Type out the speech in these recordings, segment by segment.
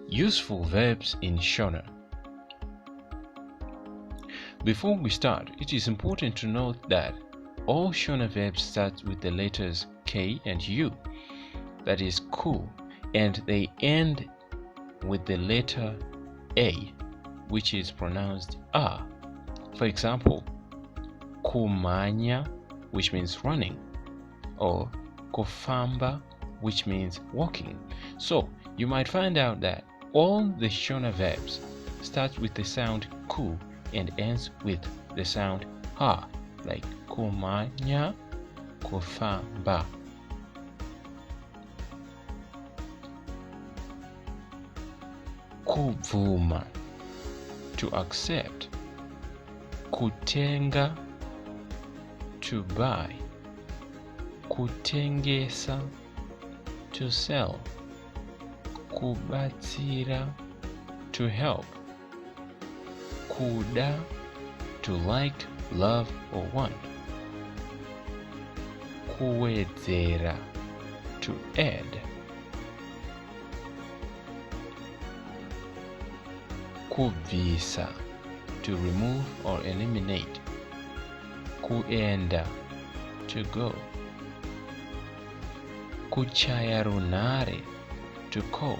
Useful verbs in Shona. Before we start, it is important to note that all Shona verbs start with the letters K and U, that is ku, and they end with the letter A, which is pronounced A. For example, kumanya, which means running, or kufamba, which means walking. So you might find out that all the Shona verbs start with the sound ku and ends with the sound ha, like kumanya, kufamba. Kuvuma, to accept. Kutenga, to buy. Kutengesa, to sell. Kubatsira, to help. Kuda, to like, love, or want. Kuwedzera, to add. Kubvisa, to remove or eliminate. Kuenda, to go. Kuchaya runare, to call.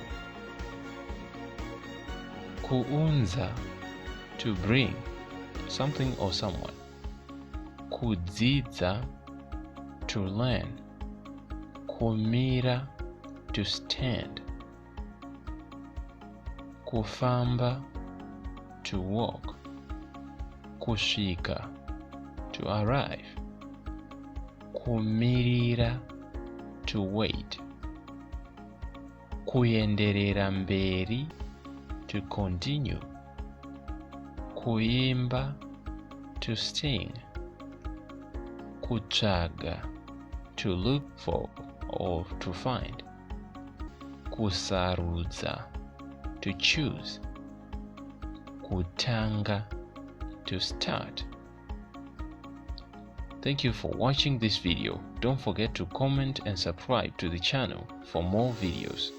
Kuunza, to bring something or someone. Kudzidza, to learn. Kumira, to stand. Kufamba, to walk. Kusvika, to arrive. Kumirira, to wait. Kuenderera mberi, to continue. Kuimba, to sing. Kutsvaga, to look for or to find. Kusarudza, to choose. Kutanga, to start. Thank you for watching this video. Don't forget to comment and subscribe to the channel for more videos.